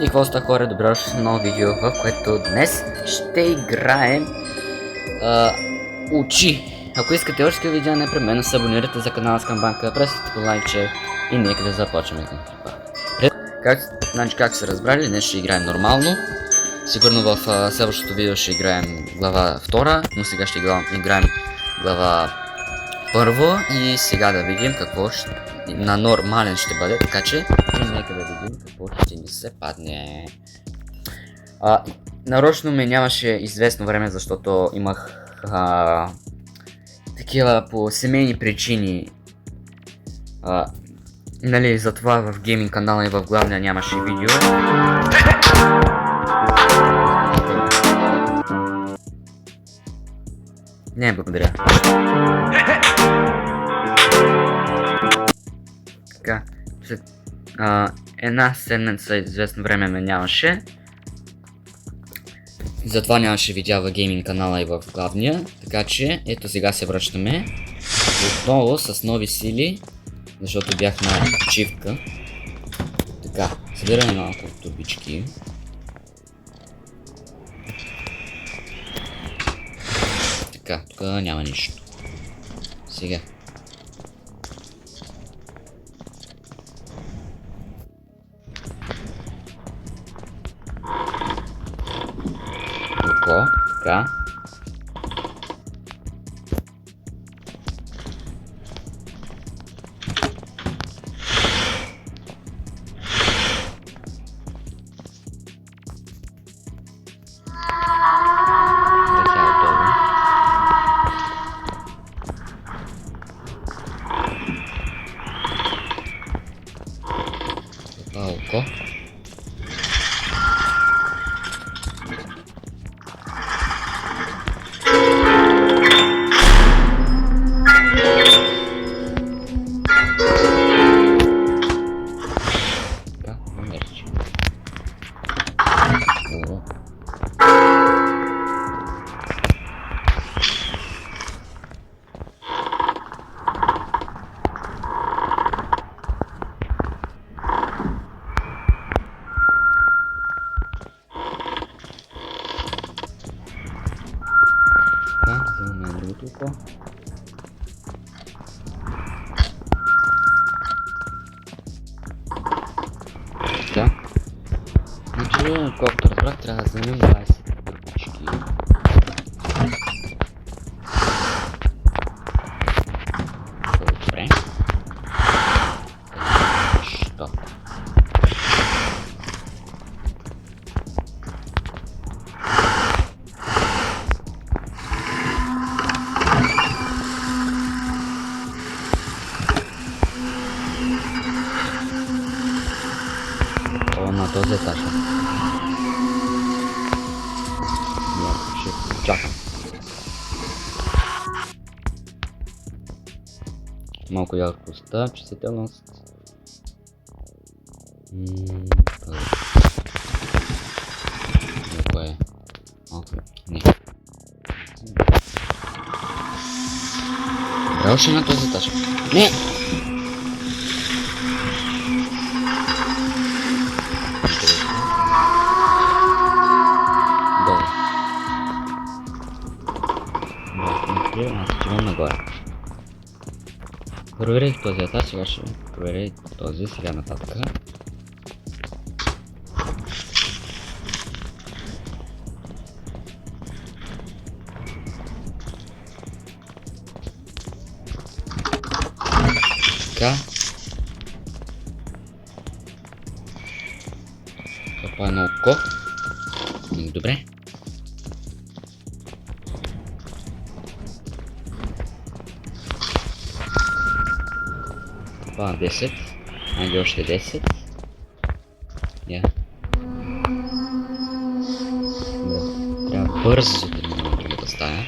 И какво ста хора, добре дошли в ново видео, в което днес ще играем Учи. Ако искате още видео, непременно се абонирайте за канала с камбанка, пресете по лайкче и нека да започнем към клипа. Как се разбрали, днес ще играем нормално. Сигурно в следващото видео ще играем глава 2, но сега ще играем глава 1 и сега да видим какво на нормален ще бъде, така че и нека да видим какво ще ни се падне. Нарочно ме нямаше известно време, защото имах такива по семейни причини. Нали, затова в гейминг канала и в главния нямаше видео. Не, благодаря. Така, след една седмица известно време ме нямаше. Затова нямаше видео в гейминг канала и в главния. Така че, ето сега се връщаме. Отново с нови сили. Защото бях на почивка. Така, събираме малко турбички. Така, тук няма нищо. Сега. Така. Око. Взимаме другото око. Така. Значи, колкото разбрах, трябва да вземем 20 турбички. Добре. Що? На този етаж. Ще чакам. Малко яркостта, чувствителност. Кое е? Малко. Не. Добре, още на този етаж. Не! Аз отивам нагоре. Проверих този етаж, сега ще проверя този сега нататък. Така. Това е едно око. Добре. Това 10, айде още 10. Я. Трябва бързо да минем другата стая.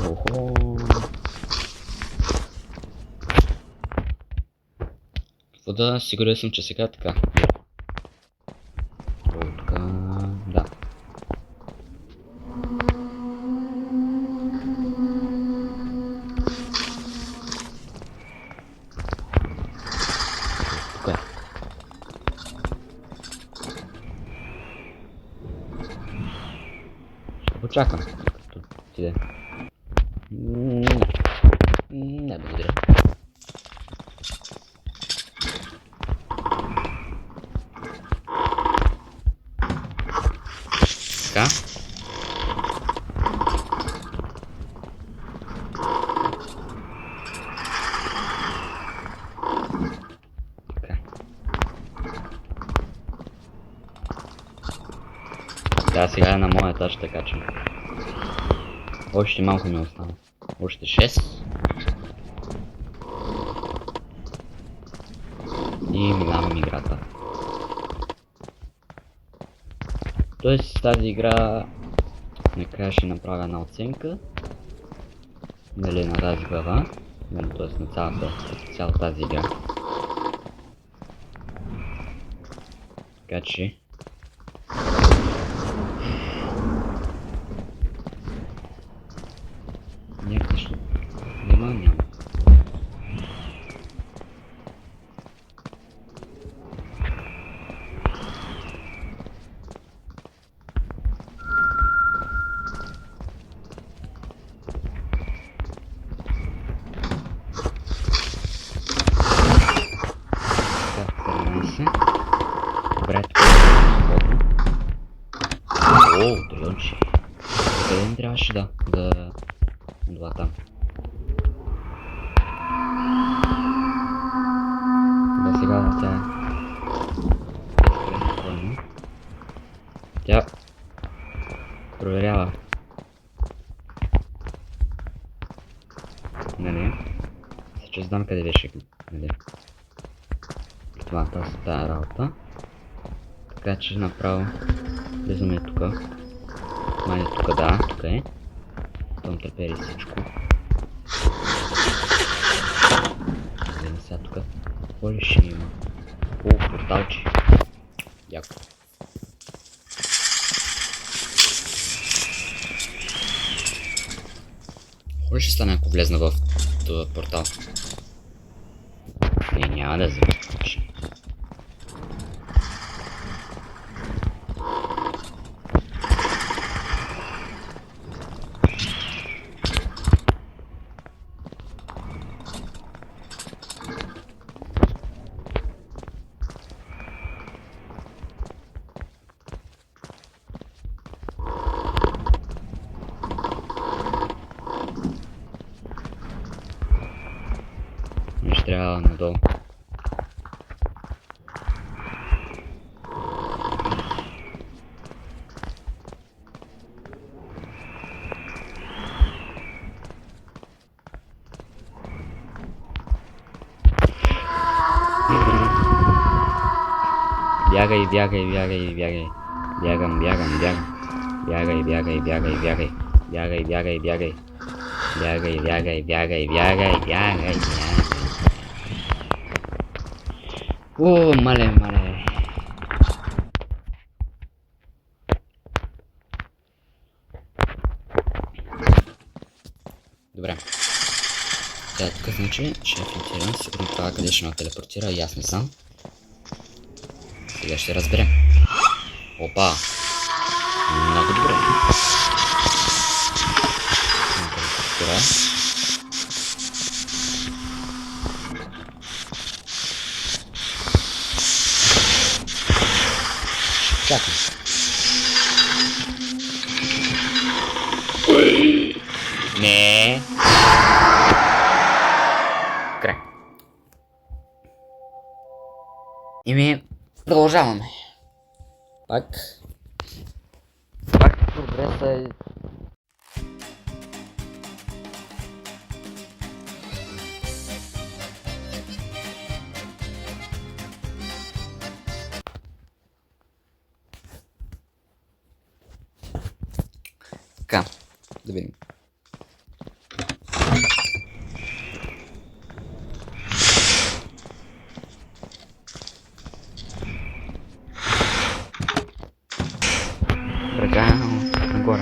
Охо. Какво да, сигурен съм, че сега така. Така, да. Чакам. Като отиде. Не, благодаря. Така. Да, сега е на моя етаж, така че още малко ми остана. Още 6. И минавам играта. Тоест тази игра накрая ще направя една оценка. Нали, на тази глава. Тоест на цялата тази игра. Така че някакви ще... няма. Добре, тук е свободно. О, трионче. Къде ми трябваше да отва там? Да, сега тя е. Тя проверява. Нали? Ще знам къде беше. Нали? Това тази работа. Така че направо влизаме тук. Май тук, да, тук е. Там трепери всичко. Гледам сега тук. Какво ли ще има? О, порталче. Яко. Какво ще стане, ако влезна в този портал? Не, няма да завърши. Ще трябва надолу. Бягай, бягай, бягай, бягай. Бягам, бягам, бягам. Бягай, бягай, бягай, бягай. Бягай, бягай, бягай. Бягай, бягай, бягай, бягай, бягай, бягай. О, мале. Добре. Да, тук значи ще е филтриран. Сигурно това къде ще ме телепортира и аз не знам. Сега ще разберем. Опа! Много добре. Чакай. Не. Край. И продължаваме. Пак прогреса е... Така, да видим. Ръка нагоре.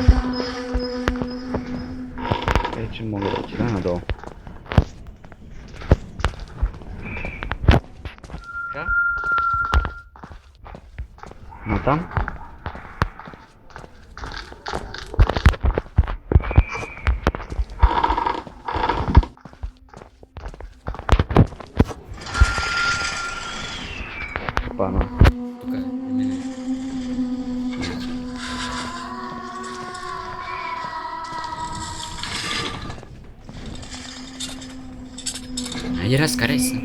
Вече мога да отида надолу. Така. Натам. Опа, тук е. Айде, разкарай се.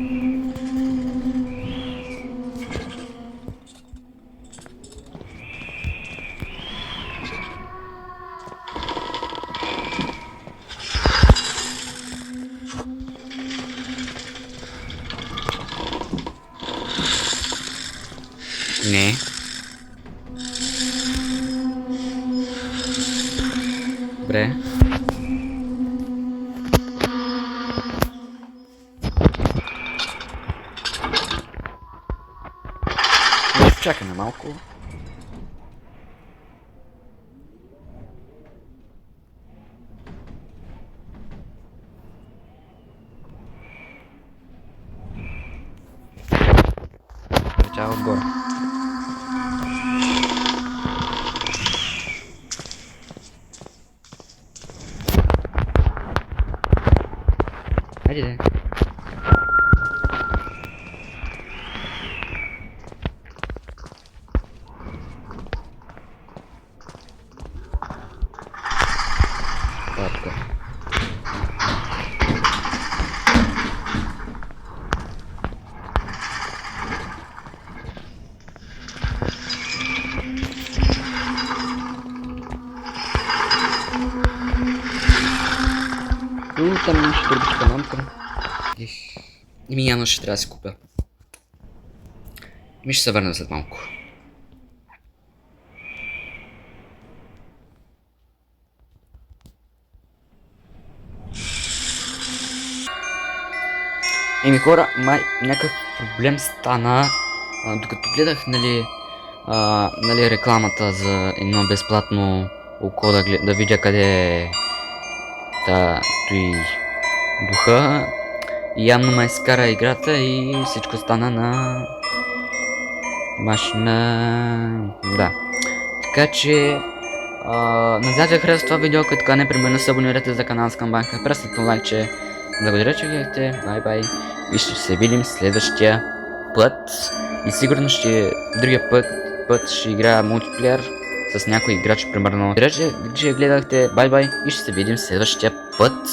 Не. Добре. Ще чакаме малко. Чао отгоре. Хайде де. Това тук. Там имаше турбичка мамка. Ими явно ще трябва да си купя. Ми ще се върна след малко. Еми хора, май някакъв проблем стана, докато гледах, нали, рекламата за едно безплатно око да видя къде е той духа. И явно ме изкара играта и всичко стана на машина. Да. Така че, надявам се харесва това видео, като така непременно се абонирате за канала Скамбанка. Пръснете лайкче. Благодаря, че гледахте. Бай-бай. И ще се видим следващия път. И сигурно другия път ще играя мултиплеер с някой играч, примерно. Благодаря, че гледахте. Бай-бай. И ще се видим следващия път.